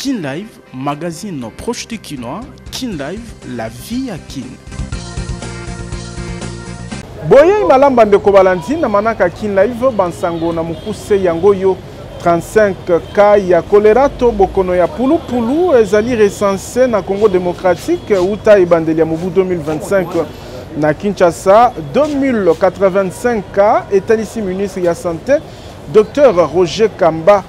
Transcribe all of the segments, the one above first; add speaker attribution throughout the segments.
Speaker 1: Kin Live, magazine proche de Kinois. Kin Live, la vie à Kin.
Speaker 2: Boye malamba ndeko Valentine na manaka Kin Live bansango na mukuse yango yo 35 cas ya choléra to bokono ya pulu ezali recensé na Congo démocratique uta ibandeli ya mubu 2025 na Kinshasa 2085 cas etalisi ministre ya santé Dr Roger Kamba.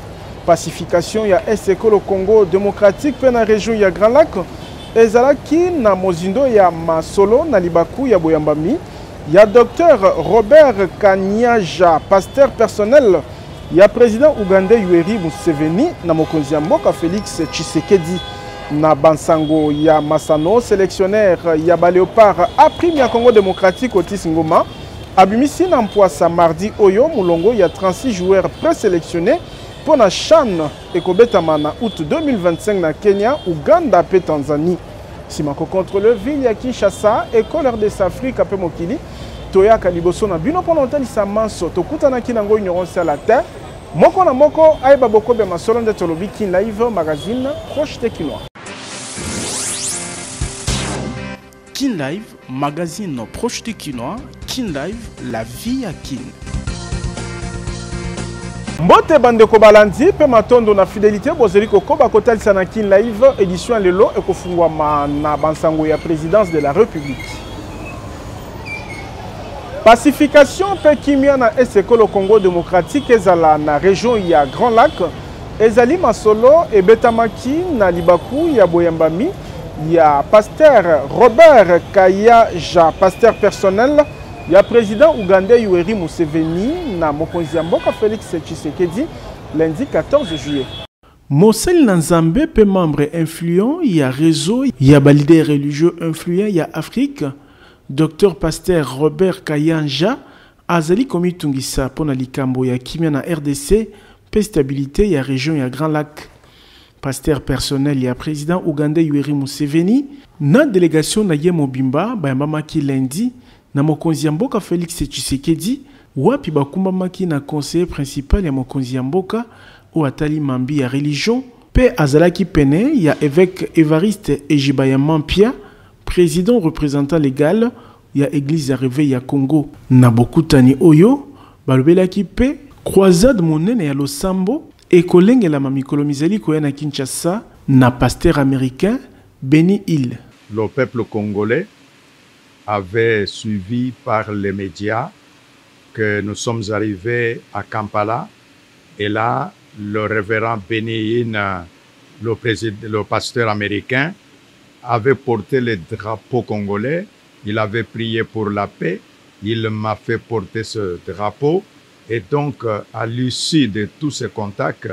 Speaker 2: Pacification ya Est-École Congo démocratique pe na région ya Grand Lac ezalaki na mozindo ya Masolo na Libaku ya Boyambami ya Dr Robert Kanyaja pasteur personnel ya président ougandais Yoweri Museveni na mokonzi ya mboka Félix Tshisekedi na bansango ya Masano sélectionnaire ya Baléopard a prime ya Congo démocratique Otis Ngoma abimisi na Mpwasa mardi oyo mulongo ya 36 joueurs présélectionnés pour la CHAN ekobetama na août 2025 na Kenya, Uganda pe Tanzanie. Simako contre le ville ya Kinshasa, École RDC Afrique ape mokili, toyaka liboso na bino pendant talisa manso, tokutana kinango ignorance à la terre. Moko na moko, aiba boko be masolo nde tolobi Kin Live magazine proche de Kinois.
Speaker 1: Kin Live, magazine proche de Kinois. Kin Live, la vie à Kin.
Speaker 2: Mbote bandeko balandi pe matondo na fidélité bozeli kokoba kotalisa na Kin Live édition lelo ekofungwa na bansango ya présidence de la République. Pacification pe kimia na Est-École Congo démocratique ezala na région ya Grand Lac ezali masolo e betamaki na Libaku ya Boyambami ya pasteur Robert Kayaja pasteur personnel ya président ougandais Yoweri Museveni na mokonzi ya mboka Félix Tshisekedi lundi 14 juillet.
Speaker 1: Mosel Nanzambe pe membre influent ya réseau ya leader religieux influent ya Afrique Dr pasteur Robert Kayanja azali komitungisa pona likambo ya kimia na RDC pe stabilité ya région ya Grand Lac. Pasteur personnel ya président ougandais Yoweri Museveni na délégation na ye mobimba bayambamaki lundi na mokonzi ya mboka Félix Tshisekedi wapi bakumbamaki na conseiller principal ya mokonzi ya mboka o atali mambi ya religion pe azalaki pene ya évêque Évariste Ejibaya Mampia président représentant légal ya église ya réveil ya Congo na bokutani oyo balobelaki pe croisade monene ya losambo ekolengela mamikolo mizali koya na Kinshasa na pasteur américain Benny Hill.
Speaker 3: Le peuple congolais avait suivi par les médias que nous sommes arrivés à Kampala et là, le révérend Benny Hinn, le pasteur américain, avait porté le drapeau congolais, il avait prié pour la paix, il m'a fait porter ce drapeau et donc à l'issue de tous ces contacts,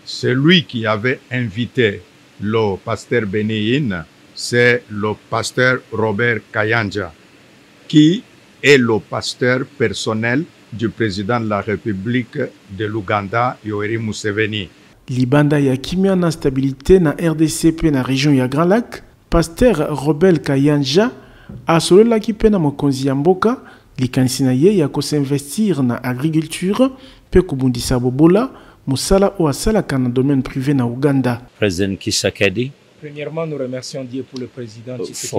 Speaker 3: c'est lui qui avait invité le pasteur Benny Hinn, c'est le pasteur Robert Kayanja, qui est le pasteur personnel du président de la République de l'Ouganda, Yoweri Museveni.
Speaker 1: Libanda ya kimia na stabilité na RDC pe na région ya Grand Lac, pasteur Robert Kayanja asololaki pe na mokonzi ya mboka likanisi na ye ya kosinvestir na agriculture pe kubundisa bobola musala o asalaka na domaine privé na Uganda.
Speaker 4: Président Tshisekedi.
Speaker 5: Premièrement, nous remercions Dieu pour le président Tshisekedi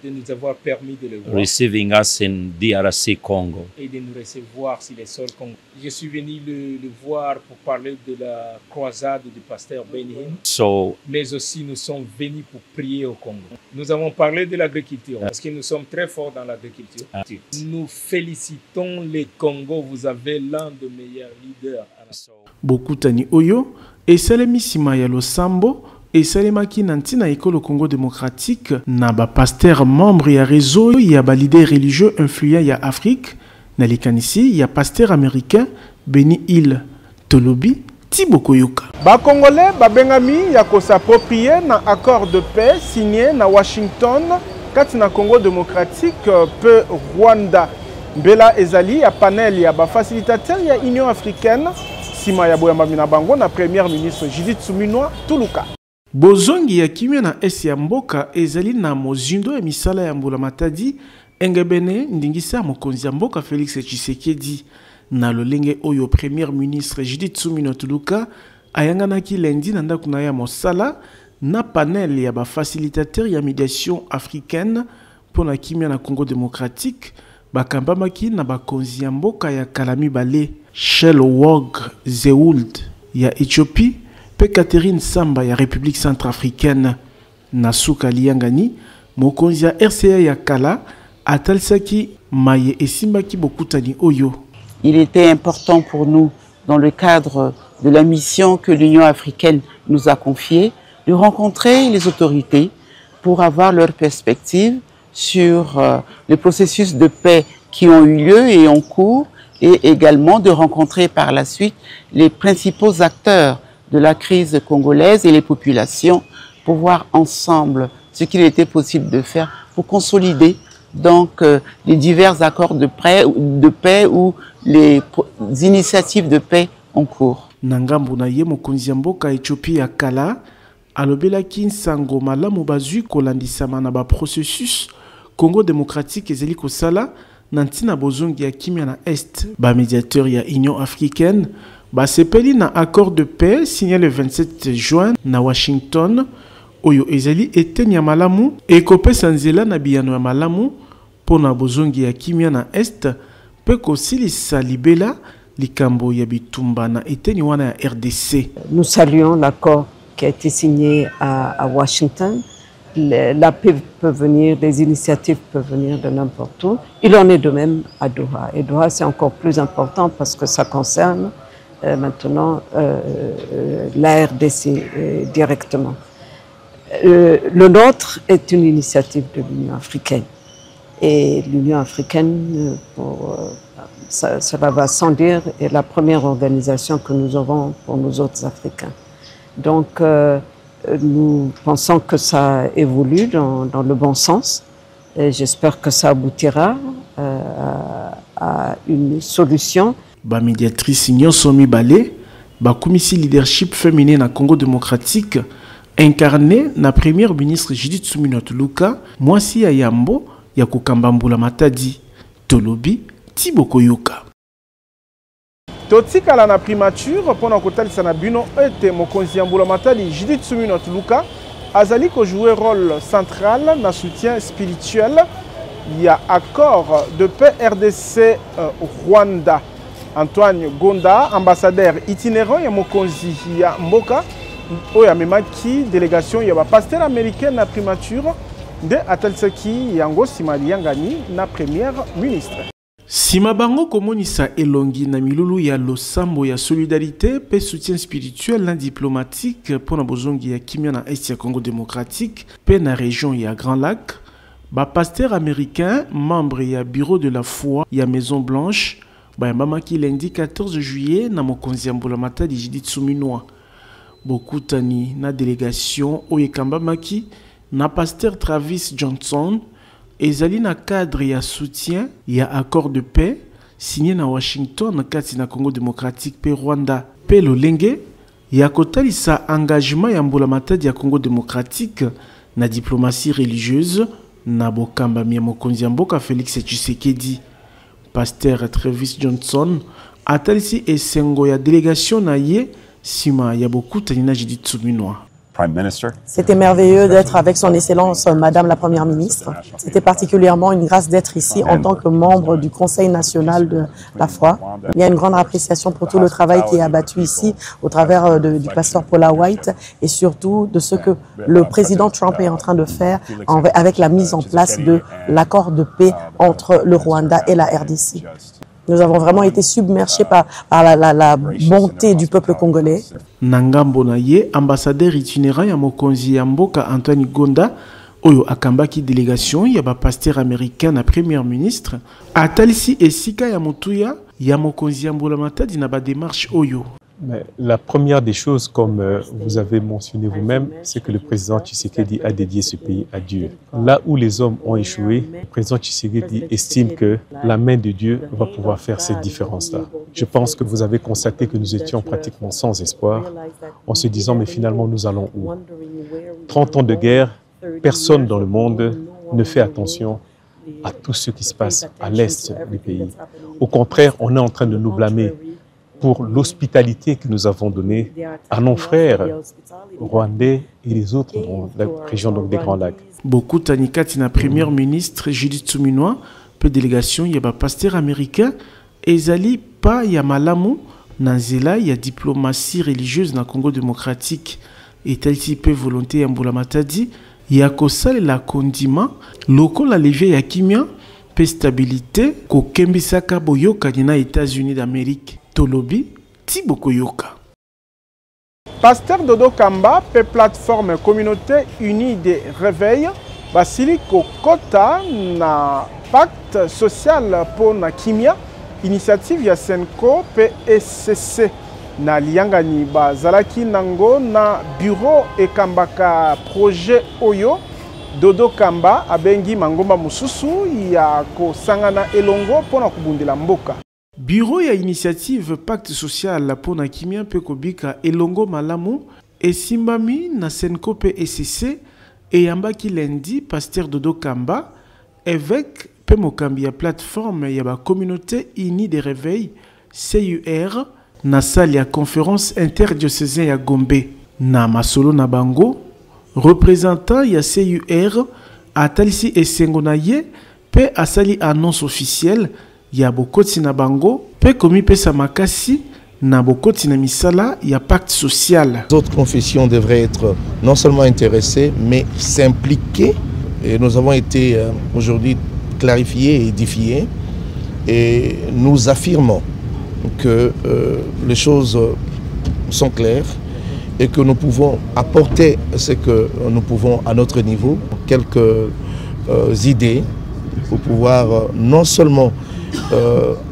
Speaker 5: de nous avoir permis de le voir
Speaker 4: receiving us in DRC Congo
Speaker 5: et de nous recevoir sur les sols Congo. Je suis venu le voir pour parler de la croisade du pasteur Benny Hinn, mais aussi nous sommes venus pour prier au Congo. Nous avons parlé de l'agriculture parce que nous sommes très forts dans l'agriculture. Nous félicitons les Congo, vous avez l'un des meilleurs leaders.
Speaker 1: Bokutani oyo esalemi sima ya losambo et salemaki nantina école Congo démocratique na ba pasteur membre ya réseau ya ba leader religieux influent ya Afrique na likanisi ya pasteur américain Benny Hill tolobi Tibokoyoka.
Speaker 2: Ba congolais ba bengami ya ko s'approprier na accord de paix signé na Washington kati na Congo démocratique pe Rwanda. Mbela ezali ya panel ya ba facilitateur ya Union africaine sima ya boyambami na bango na premier ministre Judith Suminwa Tuluka.
Speaker 1: Bozongi ya kimia na esi ya mboka ezali na mozindo ya misala ya mbula matadi engebene ndingisa mokonzi ya mboka Félix Tshisekedi na lolenge oyo premier ministre Judith Suminwa Tuluka ayanganaki lundi na ndako na ya mosala na panel ya facilitateur ya médiation africaine pour la kimia na Congo démocratique bakambamaki na bakonzi ya mboka ya kala mibale Shelwog Zewold ya Éthiopie pe Catherine Samba ya République centrafricaine na suka liangani mokonzi ya RCA ya kala atalisaki maye esimbaki bokutani oyo.
Speaker 6: Il était important pour nous, dans le cadre de la mission que l'Union africaine nous a confiée, de rencontrer les autorités pour avoir leur perspective sur les processus de paix qui ont eu lieu et en cours, et également de rencontrer par la suite les principaux acteurs de la crise congolaise et les populations pour voir ensemble ce qu'il était possible de faire pour consolider donc les divers accords de paix ou les initiatives de paix en cours.
Speaker 1: Nangambu na ye mokonzi ya mboka Éthiopie ya kala alobelaki nsango malamu bazwi kolandisama na ba processus Congo démocratique ezali kosala na ntina bozongi ya kimia na Est ba médiateur ya Union africaine ba sepeli na accord de paix signé le 27 juin na Washington oyo ezali etenya malamu ekopesa nzela na biyano ya malamu pona bozongi ya kimia na Est pe kosilisa libela likambo ya bitumba na eteni wana ya RDC.
Speaker 7: Nous saluons l'accord qui a été signé à Washington. La paix peut venir, les initiatives peuvent venir de n'importe où. Il en est de même à Doha. Et Doha, c'est encore plus important parce que ça concerne maintenant la RDC directement. Le nôtre est une initiative de l'Union africaine. Et l'Union africaine, cela va sans dire, est la première organisation que nous avons pour nous autres Africains. Donc, nous pensons que ça évolue dans le bon sens et j'espère que ça aboutira à une solution.
Speaker 1: Ba médiatrice nyonso mibale ba komisi leadership féminin na Congo démocratique incarné na première ministre Judith Suminwa Tuluka mwasi ya Yambo ya kokambambula matadi tolobi Tiboko Yoka.
Speaker 2: Totikala na primature pona kotalisa na bino ete mokonzi ya mbula matadi Judith Suminwa Tuluka azali ko jouer rôle central na soutien spirituel ya accord de paix RDC Rwanda. Antoine Gonda, ambassadeur itinérant ya mokonzi ya mboka oyo amemaki délégation ya ba pasteur américain na primature de atalisaki yango simali yangani na première ministre.
Speaker 1: Sima bango komonisa elongi na milulu ya losambo ya solidarité pe soutien spirituel na diplomatique pona bozongi ya kimia na Est ya Congo démocratique pe na région ya Grand Lac, ba pasteur américain membre ya bureau de la foi ya Maison Blanche ba mamaki lundi 14 juillet na mokonzi ya mbula matadi Judith Suminwa bokutani na délégation oyekamba maki na pasteur Travis Johnson ezali na cadre ya soutien ya accord de paix signé na Washington kati na Congo démocratique pe Rwanda pe lolenge ya kotalisa engagement ya mbula matadi ya Congo démocratique na diplomatie religieuse na bokamba ya mokonzi ya mboka Félix Tshisekedi. Pasteur Travis Johnson atalisi esengo ya délégation na ye sima ya bokutani na Judith Suminwa.
Speaker 8: C'était merveilleux d'être avec son Excellence Madame la Première ministre. C'était particulièrement une grâce d'être ici en tant que membre du Conseil national de la foi. Il y a une grande appréciation pour tout le travail qui est abattu ici au travers du pasteur Paula White et surtout de ce que le président Trump est en train de faire avec la mise en place de l'accord de paix entre le Rwanda et la RDC. Nous avons vraiment été submergés par la bonté du peuple congolais.
Speaker 1: Nangambo na ye, ambassadeur itinérant ya mokonzi ya mboka Antoine Gonda, oyo akambaki délégation ya ba pasteur américain na premier ministre, atalisi esika ya motuya ya mokonzi ya mbula matadi na ba démarche oyo.
Speaker 9: Mais la première des choses, comme vous avez mentionné vous-même, c'est que le président Tshisekedi a dédié ce pays à Dieu. Là où les hommes ont échoué, le président Tshisekedi estime que la main de Dieu va pouvoir faire cette différence-là. Je pense que vous avez constaté que nous étions pratiquement sans espoir, en se disant mais finalement nous allons où? 30 ans de guerre, personne dans le monde ne fait attention à tout ce qui se passe à l'est du pays. Au contraire, on est en train de nous blâmer pour l'hospitalité que nous avons donnée à nos frères rwandais et les autres dans la région donc, des Grands Lacs.
Speaker 1: Beaucoup tanikati na Premier ministre Judith Suminwa, peu délégation yaba pasteur américain ezali pa ya malamu na nzela ya diplomatie religieuse na Congo démocratique et taliti pe volonté ya Mbula Matadi ya kosalela kondima lokola levier ya kimia pe stabilité kokembisaka boyoka na États-Unis d'Amérique. Tolobi Tiboko Yoka.
Speaker 2: Pasteur Dodo Kamba, pe plateforme communauté unie des réveils, Basiliko Kota na pacte social pour na kimia, initiative ya Senko PSCC na liangani bazalaki nango na bureau et kambaka projet Oyo. Dodo Kamba abengi mangomba mususu ya kosangana elongo pona kubundela mboka.
Speaker 1: Bureau ya initiative pacte social pour na kimia pe kobika elongo malamu esimbami na Senko PSCC et yambaki lundi pasteur Dodo Kamba évêque pe mokambi ya plateforme ya ba communauté unie des réveils CUR na salle ya conférence interdiocésaine ya Gombe na masolo na bango représentant ya CUR atalisi esengo na ye pe asali annonce officielle ya bokoti na bango pe komi pesa makasi na bokoti na misala ya pacte social.
Speaker 10: Les autres confessions devraient être non seulement intéressées mais s'impliquer et nous avons été aujourd'hui clarifiés et édifiés et nous affirmons que les choses sont claires et que nous pouvons apporter ce que nous pouvons à notre niveau, quelques idées pour pouvoir non seulement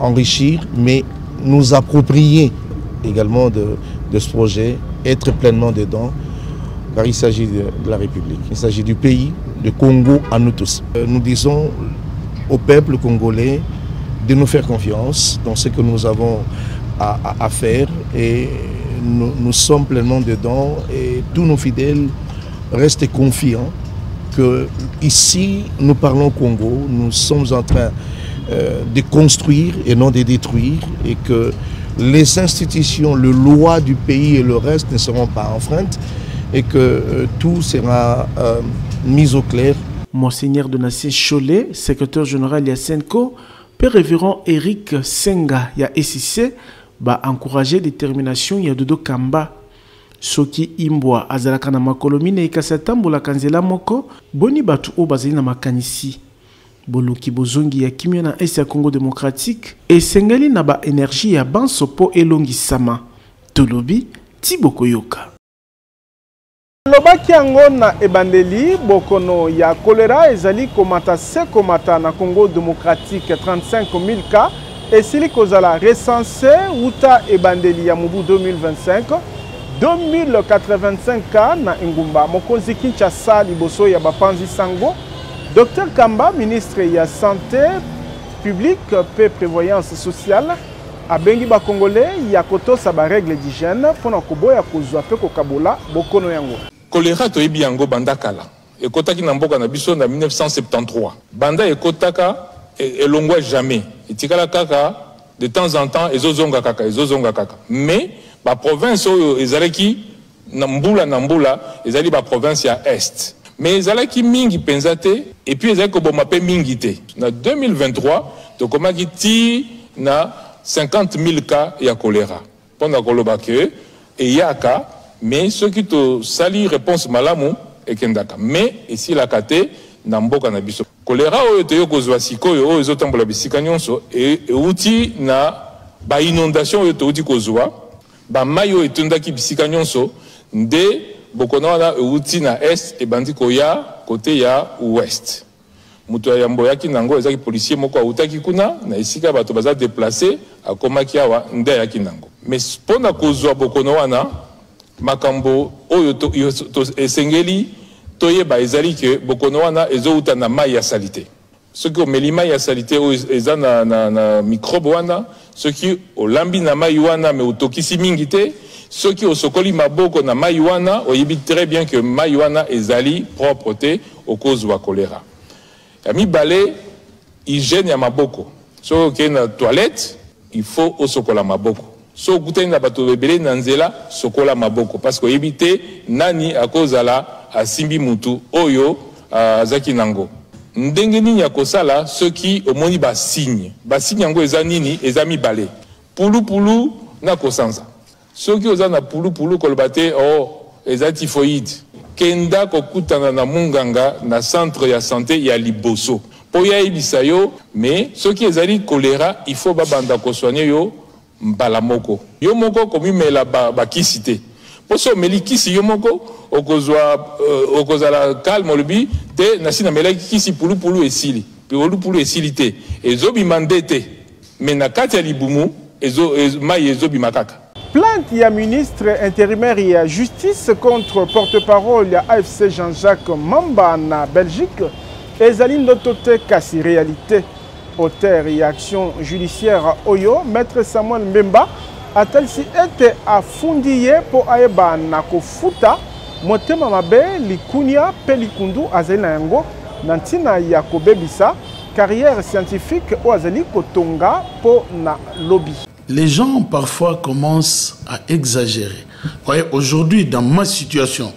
Speaker 10: enrichir, mais nous approprier également de ce projet, être pleinement dedans, car il s'agit de la République, il s'agit du pays, du Congo à nous tous. Nous disons au peuple congolais de nous faire confiance dans ce que nous avons à faire et nous sommes pleinement dedans et tous nos fidèles restent confiants que ici nous parlons Congo, nous sommes en train de construire et non de détruire et que les institutions, les lois du pays et le reste ne seront pas enfreintes et que tout sera mis au clair.
Speaker 1: Monseigneur Donatien Cholet, secrétaire général ya Senko, Père révérend Eric Senga ya SIC, ba encourager détermination ya Dodo Kamba. Soki imbwa azalaka na makolomi na ikasatambola kanzela moko, boni batu o bazali na makanisi. Boluki bozongi ya kimia na esi ya Congo démocratique, esengeli na ba énergie ya banso po elongi sama. Tolobi, Tiboko Yoka.
Speaker 2: Lobaki yango na ebandeli bokono ya choléra ezali komata se komata na Congo démocratique 35 000 cas esili kozala recensé uta ebandeli ya mubu 2025 2085 cas na Ngumba mokonzi Kinshasa liboso ya bapanzi sango. Dr Kamba, ministre ya santé publique pe prévoyance sociale abengi ba congolais ya kotosa ba règle d'hygiène pona koboya kozwa pe kokabola bokono yango.
Speaker 11: Choléra toyebi yango banda kala ekotaki na mboka na biso na 1973 banda ekotaka elongwa jamais etikala kaka de temps en temps ezozonga kaka mais ba province oyo ezalaki na mbula ezali ba province ya est mais ezalaki mingi penzate et puis ezalaki koboma pe mingi te na 2023 tokomaki ti na 50 000 cas ya choléra pona koloba ke eyaka mais ceux qui te sali réponse malamu ekendaka mais ici la kate na mboka na biso choléra oyo te kozwa sikoyo oyo ezotambola bisika nyonso e uti na ba inondation oyo te uti kozwa ba mayo etondaki bisika nyonso nde bokono wana uti na est e bandi koya côté ya ouest muto ya mboyaki nango ezaki policier moko autaki kuna na esika bato baza déplacer akomaki awa nde yaki nango mais pona kozwa bokono wana makambo oyo esengeli toyeba ezali ke bokono wana ezouta na mai ya salite soki omeli mai ya salite oyo eza na microbe wana soki olambi na mai wana me otokisi mingi te soki osokoli maboko na mai wana oyebi très bien que mai wana ezali propre te okozwa choléra ya mibale hygiène ya maboko soki okei na toilette il faut osokola maboko so kutani na bato ebele na nzela sokola maboko parce que yebite nani akozala asimbi mutu oyo azaki nango ndenge nini akosala soki omoni ba signe yango eza nini eza mibale pulu na kosanza soki oza na pulu koloba te eza typhoïde kenda kokutana na munganga na centre ya santé ya liboso po ya ebisa yo mais soki ezali choléra il faut babanda kosoigner yo mbala moko yo moko komimela bakisi te poso omeli kisi yo moko okozala calme olobi te nasi namelaki kisi pulu esili pulu esili te ezobima nde te mais na kati ya libumu mai ezobima kaka.
Speaker 2: Plainte ya ministre intérimaire ya justice contre porte-parole ya AFC Jean-Jacques Mamba na Belgique ezali ndoto te kasi réalité. Auteur et action judiciaire Oyo, Maître Samuel Mbemba, a-t-il été affundillé pour aeba na kofuta motema mabe likunia pelikundu azali na yango nantina ya kobebisa carrière scientifique o azali kotonga po na lobby.
Speaker 12: Les gens parfois commencent à exagérer. Voyez, aujourd'hui, dans ma situation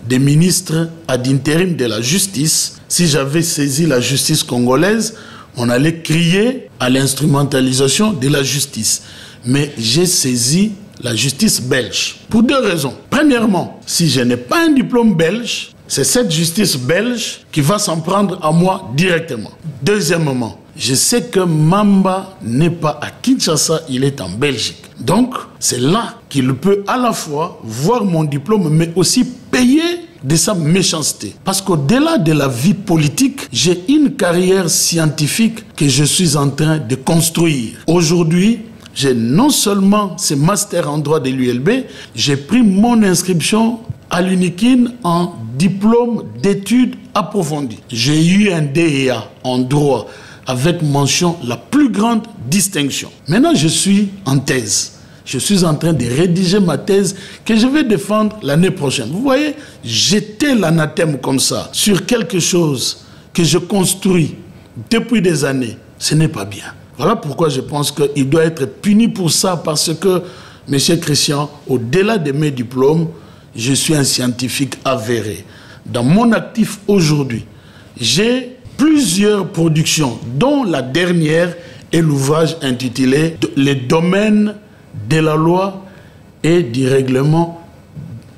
Speaker 12: de ministre ad intérim de la justice, si j'avais saisi la justice congolaise, on allait crier à l'instrumentalisation de la justice. Mais j'ai saisi la justice belge pour deux raisons. Premièrement, si je n'ai pas un diplôme belge, c'est cette justice belge qui va s'en prendre à moi directement. Deuxièmement, je sais que Mamba n'est pas à Kinshasa, il est en Belgique. Donc, c'est là qu'il peut à la fois voir mon diplôme, mais aussi payer de sa méchanceté. Parce qu'au-delà de la vie politique, j'ai une carrière scientifique que je suis en train de construire. Aujourd'hui, j'ai non seulement ce master en droit de l'ULB, j'ai pris mon inscription à l'UNIKIN en diplôme d'études approfondies. J'ai eu un DEA en droit avec mention la plus grande distinction. Maintenant, je suis en thèse. Je suis en train de rédiger ma thèse que je vais défendre l'année prochaine. Vous voyez, jeter l'anathème comme ça sur quelque chose que je construis depuis des années, ce n'est pas bien. Voilà pourquoi je pense qu'il doit être puni pour ça, parce que, M. Christian, au-delà de mes diplômes, je suis un scientifique avéré. Dans mon actif aujourd'hui, j'ai plusieurs productions, dont la dernière est l'ouvrage intitulé « Les domaines de la loi et du règlement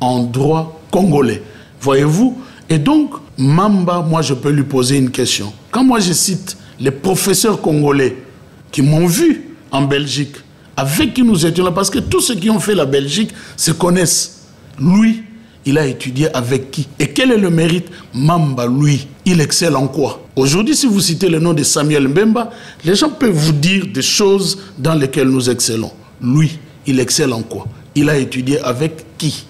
Speaker 12: en droit congolais ». Voyez-vous? Et donc, Mamba, moi je peux lui poser une question. Quand moi je cite les professeurs congolais qui m'ont vu en Belgique, avec qui nous étions là, parce que tous ceux qui ont fait la Belgique se connaissent. Lui, il a étudié avec qui? Et quel est le mérite? Mamba, lui, il excelle en quoi? Aujourd'hui, si vous citez le nom de Samuel Mbemba, les gens peuvent vous dire des choses dans lesquelles nous excellons. Lui, il excelle en quoi? Il a étudié avec qui?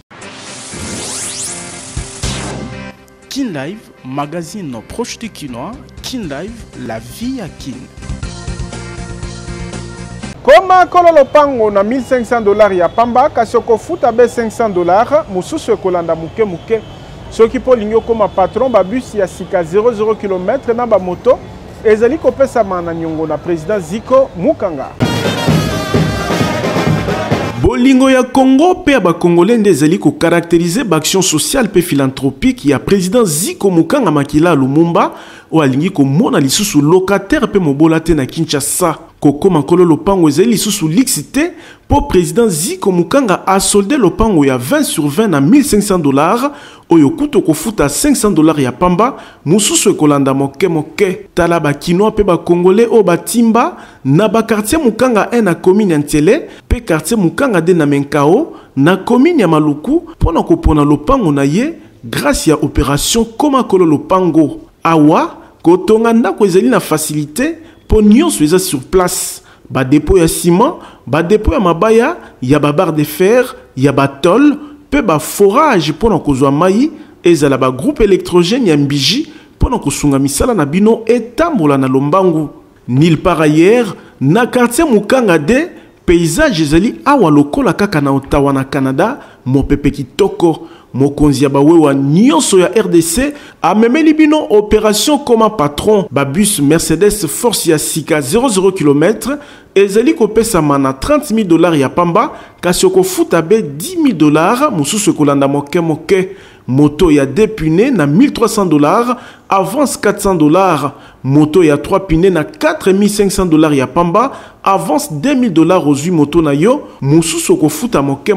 Speaker 1: Kin Live, magazine proche du Kinois. Kin Live, la vie à Kin.
Speaker 2: Koma kololo pango na $1500 ya pamba kasoko futa be $500 mususu ekolanda muke muke soki po lingo koma patron ba bus ya sika 00 km na ba moto ezali kopesa mana nyongo na président Ziko Mukanga.
Speaker 1: Bolingo ya Congo pe ba Congolais ndezali ko caractériser ba action sociale pe philanthropique ya président Ziko Mukanga makila Lumumba o alingi ko mona lisusu locataire pe mobola te na Kinshasa. Koko Makolo Lopango ezali lisusu lixité pour président Ziko Mukanga a soldé Lopango ya 20 sur 20 na $1500 oyo kuto kofuta $500 ya pamba mususu ekolanda moke moke tala ba kinois pe ba congolais o batimba na ba quartier Mukanga 1 na commune Ntele pe quartier Mukanga de na Menkao na commune ya Maluku pona kopona Lopango na ye grâce ya opération Komakolo Lopango awa kotonga ndako ezali na facilité pour nyonso eza sur place ba dépôt ya ciment ba dépôt ya mabaya ya ba barre de fer ya ba tôle pe ba forage pour kozwa mai ezala ba groupe électrogène ya mbiji pour kosunga misala na bino etambola na lombangu nil par ailleurs na quartier Mukanga de paysage ezali awa lokola kaka na Ottawa na Canada mopepe kitoko mokonzi ya bawewa nyonso ya RDC amemeli bino opération comme patron babus Mercedes force ya sika 00 km ezali kopesama na $30,000 ya pamba kasi okofuta be $10,000 mususu kolanda moke moto ya 2 pneus na $1,300 avance $400 moto ya 3 pneus na $4,500 ya pamba avance $2,000 ozwi moto na yo mususu kofuta moke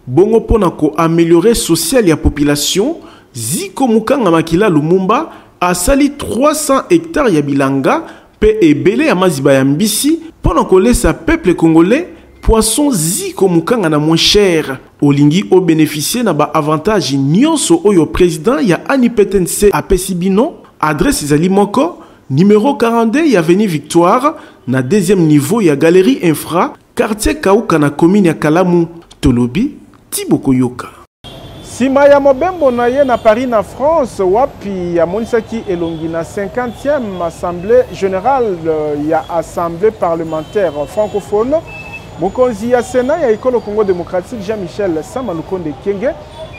Speaker 1: bongo pona ko améliorer social ya population Ziko Mukanga Makila Lumumba asali 300 hectares ya bilanga pe ebele ya maziba ya mbisi pona kolesa peuple congolais poisson Ziko Mukanga na moins cher olingi o bénéficier na ba avantage nyonso oyo président ya ANIPTNC apesi bino adresse ezali moko numéro 42 ya avenue Victoire na deuxième niveau ya galerie infra quartier Kauka na commune ya Kalamu Tolobi Tiboko Yoka.
Speaker 2: Sima ya mobembo na ye na Paris na France wapi ya monisaki elongi na 50e assemblée générale ya assemblée parlementaire francophone mokonzi ya Sénat ya ekolo Congo démocratique Jean-Michel Samalukonde Kenge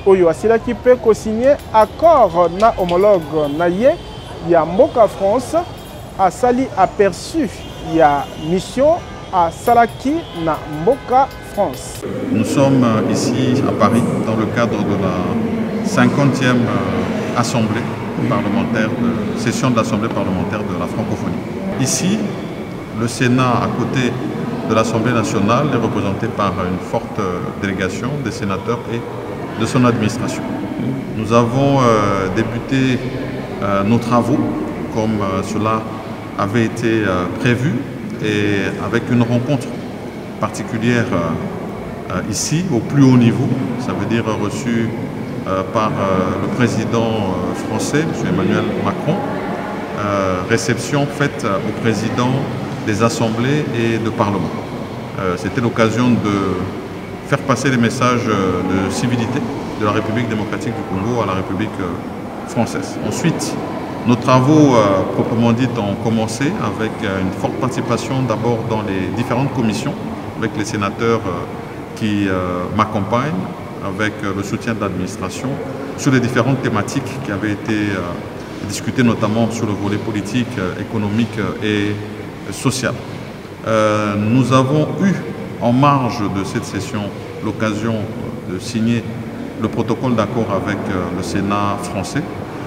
Speaker 2: oyo asilaki pe ko signer accord na homologue na ye ya mboka France asali aperçu ya mission à Salaki na mboka France.
Speaker 13: Nous sommes ici à Paris dans le cadre de la 50e assemblée parlementaire, session de l'Assemblée parlementaire de la francophonie. Ici, le Sénat, à côté de l'Assemblée nationale, est représenté par une forte délégation des sénateurs et de son administration. Nous avons débuté nos travaux comme cela avait été prévu et avec une rencontre particulière ici, au plus haut niveau, ça veut dire reçu par le président français, M. Emmanuel Macron, réception faite au président des assemblées et de parlement. C'était l'occasion de faire passer les messages de civilité de la République démocratique du Congo à la République française. Ensuite, nos travaux proprement dit ont commencé avec une forte participation d'abord dans les différentes commissions, avec les sénateurs qui m'accompagnent, avec le soutien de l'administration, sur les différentes thématiques qui avaient été discutées, notamment sur le volet politique, économique et social. Nous avons eu, en marge de cette session, l'occasion de signer le protocole d'accord avec le Sénat français.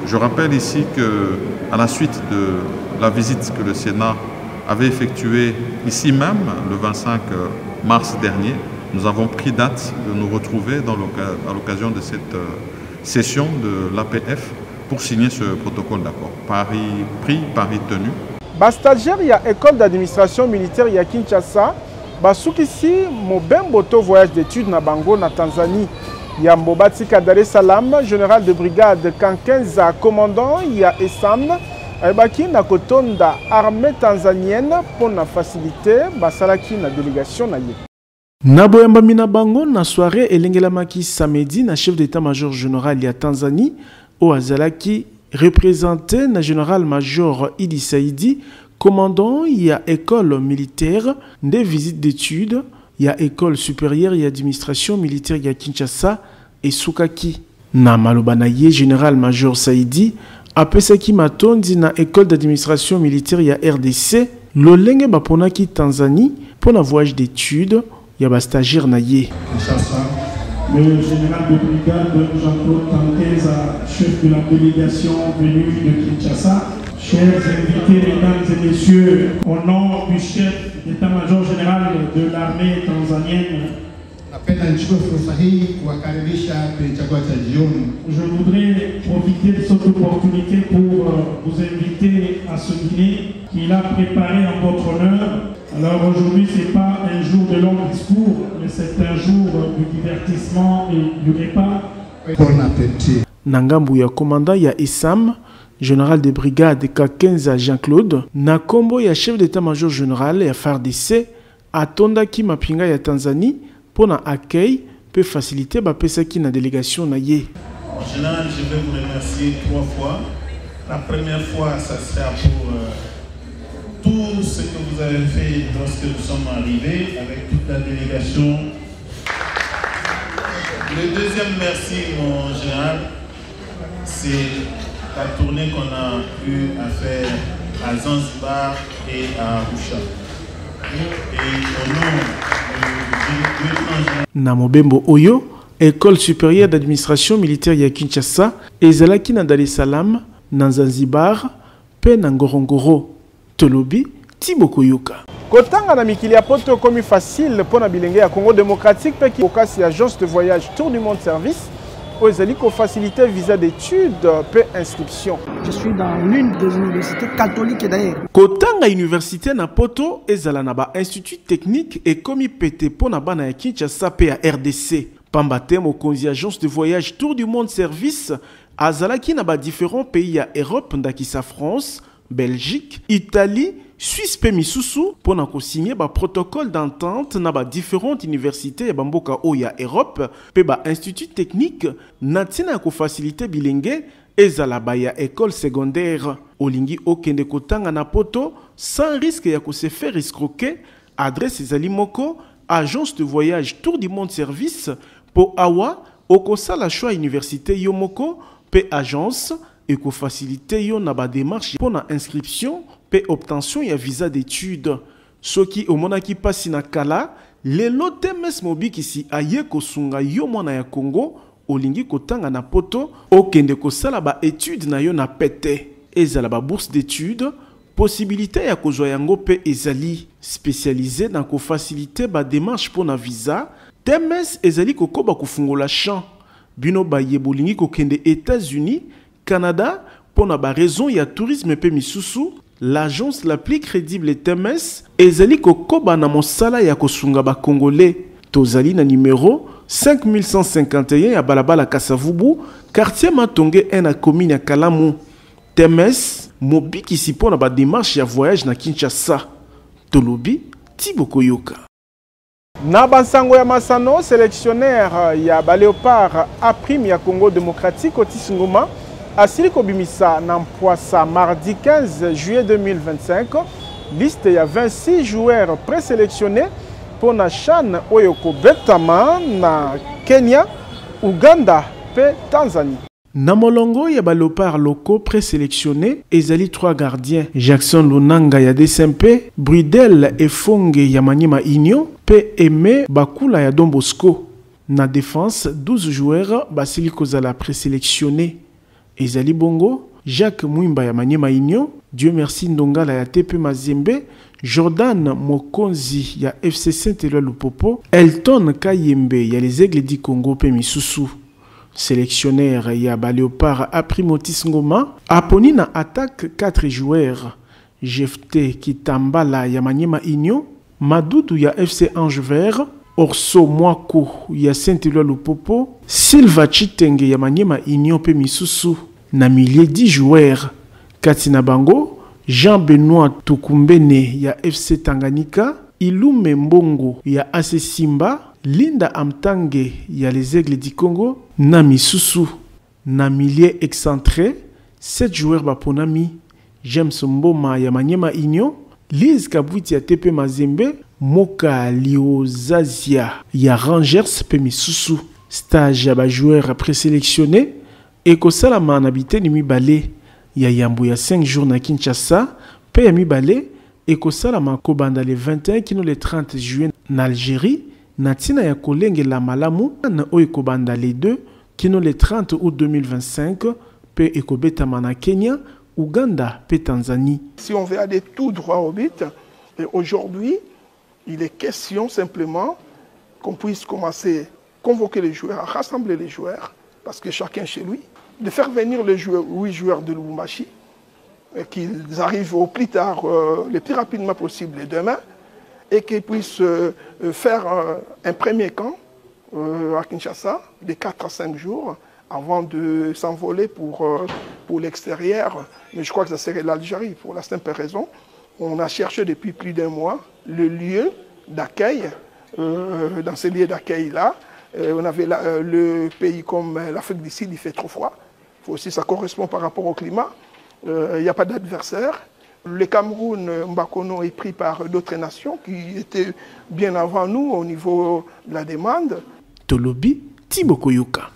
Speaker 13: Je rappelle ici qu'à la suite de la visite que le Sénat avait effectuée ici même, le 25 mars dernier, nous avons pris date de nous retrouver à l'occasion de cette session de l'APF pour signer ce protocole d'accord. Paris pris, Paris tenu.
Speaker 2: Stagiaire ya école d'administration militaire ya Kinshasa, basukisi mobembo to voyage d'études na bango na Tanzanie. Ya Mbobati Dar es Salaam, général de brigade Kankenza, commandant ya Esam, ayebaki na kotonda armée tanzanienne pour na faciliter basalaki na délégation na ye.
Speaker 1: Na boyambami na bango na soirée elengelamaki samedi na chef d'état-major général ya Tanzanie o azalaki représenté na général-major Idi Saidi, commandant ya école militaire des visites d'études ya école supérieure ya administration militaire ya Kinshasa et Sukaki. Na maloba na ye général-major Saidi apesaki matondi na école d'administration militaire ya RDC lolenge baponaki Tanzanie pour un voyage d'études ya ba stagiaire na ye.
Speaker 14: Kinshasa, le général de brigade Jean-Claude Kankenza, chef de la délégation venue de Kinshasa. Chers invités, mesdames et messieurs, au nom du chef d'état-major général de l'armée tanzanienne, je voudrais profiter de cette opportunité pour vous inviter à ce dîner qu'il a préparé en votre honneur. Alors aujourd'hui, ce n'est pas un jour de long discours, mais c'est un jour du divertissement et du repas.
Speaker 1: Bon appétit. Nangambu ya commandant ya Esam, général de brigade Kakenza Jean-Claude, na kombo ya chef d'état-major général ya FARDC, atondaki mapinga ya Tanzanie pour na accueil peut faciliter ba pesaki na délégation na ye.
Speaker 14: En général, je vais vous remercier 3 fois. La première fois, ça sera pour tous tout ce que vous avez fait lorsque nous sommes arrivés avec toute la délégation. Le deuxième merci, mon général, c'est la tournée qu'on a eu à faire à Zanzibar et à Arusha. Et au nom du lieutenant-général
Speaker 1: Namobembo Oyo, École supérieure d'administration militaire ya Kinshasa, ezalaki na Dar es Salaam, na Zanzibar, pe na Ngorongoro. Tolobi, Tiboko Yoka.
Speaker 2: Kotanga na mikili ya poto komi facile pour na bilenge ya Congo démocratique pe ki okasi agence de voyage Tour du Monde Service où ezali ko faciliter visa d'études pe inscription.
Speaker 15: Je suis dans l'une des universités catholiques d'ailleurs.
Speaker 1: Kotanga université na poto ezala na ba institut technique et komi pété pour na bana ya Kinshasa pe ya RDC. Pambate mokonzi agence de voyage Tour du Monde Service azalaki na ba différents pays ya Europe ndakisa France, Belgique, Italie, Suisse pe misusu pour na ko signer ba protocole d'entente na ba différentes universités ya bamboka o ya Europe pe ba institut technique na tina ko faciliter bilenge ezala ba ya école secondaire olingi okende kotanga na poto sans risque ya ko se faire escroquer. Adresse ezali moko agence de voyage Tour du Monde Service po awa okosala choix université yo moko pe agence et ko faciliter yo na ba démarche pour na inscription pe obtention ya visa d'études. Soki omonaki pasi na kala lelo temes mobiki si aye kosunga yo mwana ya Congo olingi kotanga na poto okende kosala ba études na yo na pete ezala ba bourse d'études possibilité ya kozwa yango pe ezali spécialisé dans ko faciliter ba démarche pour na visa. Temes ezali kokoba kufungola champ bino ba yebolingi kokende États-Unis, Canada pour na ba raison ya tourisme pe misusu. L'agence la plus crédible Temes ezali kokoba na mosala ya kosunga ba congolais. Tozali na numéro 5151 ya balabala Kasavubu, quartier Matonge 1 na commune ya Kalamu. Temes mobiki si pour na ba démarche ya voyage na Kinshasa. Tolobi Tiboko Yoka.
Speaker 2: Na bansango ya Masano, sélectionnaire ya Baléopard a prime ya Congo démocratique Otis Ngoma asili kobimisa na Mpwasa mardi 15 juillet 2025. Liste ya 26 joueurs présélectionnés pour na CHAN Oyoko Betama na Kenya, Uganda pe Tanzanie.
Speaker 1: Na molongo ya balopar locaux présélectionnés, ezali 3 gardiens. Jackson Lunanga ya DSMP, Brudel Efonge ya Maniema Inyo, pe Aimé Bakula ya Don Bosco. Na défense, 12 joueurs basili kozala présélectionnés. Ezali bongo, Jacques Mwimba ya Maniema Inyo, Dieu merci Ndongala ya TP Mazembe, Jordan Mokonzi ya FC Saint-Éloi Lupopo, Elton Kayembe ya les Aigles du Congo pe misusu. Sélectionnaire ya Baléopard a Primotis Ngoma, aponi na attaque 4 joueurs. Jefte Kitambala ya Maniema Inyo, Madoudou ya FC Ange Vert, Orso Mwako ya Saint-Éloi Lupopo, Silva Chitenge ya Maniema Inyo pe misusu. Na milieu 10 joueurs. Katina Bango, Jean-Benoît Tukumbene ya FC Tanganyika, Ilume Mbongo ya AC Simba, Linda Amtange ya les Aigles du Congo, Nami Susu. Na milieu excentré, 7 joueurs baponami, James Mboma ya Maniema Inyo, Liz Kabwiti ya TP Mazembe, Moka Liozazia ya Rangers pe misusu. Stage ya ba joueurs présélectionnés, Ekosalama na biteni mibale ya yambu ya 5 jours na Kinshasa, pe ya mibale Ekosalama kobanda le 21 kino le 30 juillet na Algérie, na tina ya kolenge la malamu na Ekobanda le 2 kino le 30 août 2025, pe ekobetama na Kenya, Uganda pe Tanzanie.
Speaker 16: Si on veut aller tout droit au but, aujourd'hui, il est question simplement qu'on puisse commencer à convoquer les joueurs, à rassembler les joueurs, parce que chacun chez lui, de faire venir les 8 joueurs de Lubumbashi, qu'ils arrivent au plus tard, le plus rapidement possible demain, et qu'ils puissent faire un premier camp à Kinshasa, de 4 à 5 jours, avant de s'envoler pour l'extérieur. Mais je crois que ça serait l'Algérie, pour la simple raison. On a cherché depuis plus d'1 mois le lieu d'accueil, dans ces lieux d'accueil-là. On avait le pays comme l'Afrique du Sud, il fait trop froid. Aussi, ça correspond par rapport au climat. Il n'y a pas d'adversaire. Le Cameroun, Mbakono est pris par d'autres nations qui étaient bien avant nous au niveau de la demande.
Speaker 1: Tolobi Tibokoyoka.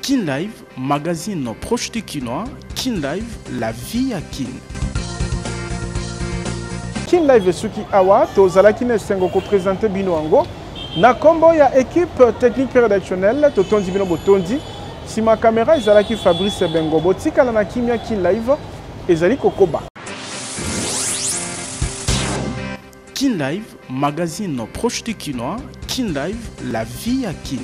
Speaker 1: Kin Live, magazine proche du Kinois. Kin Live, la vie à Kin.
Speaker 2: Kin Live Suki Awa, Tozala Kin Sengo ko présenter Binoango. Na kombo ya équipe technique rédactionnelle, Totondi Bino Botondi. Si ma caméra ezalaki Fabrice Bengo botikala na kimia Kin Live ezali kokoba.
Speaker 1: Kin Live, magazine proche du Kinois. Kin Live, la vie à Kin.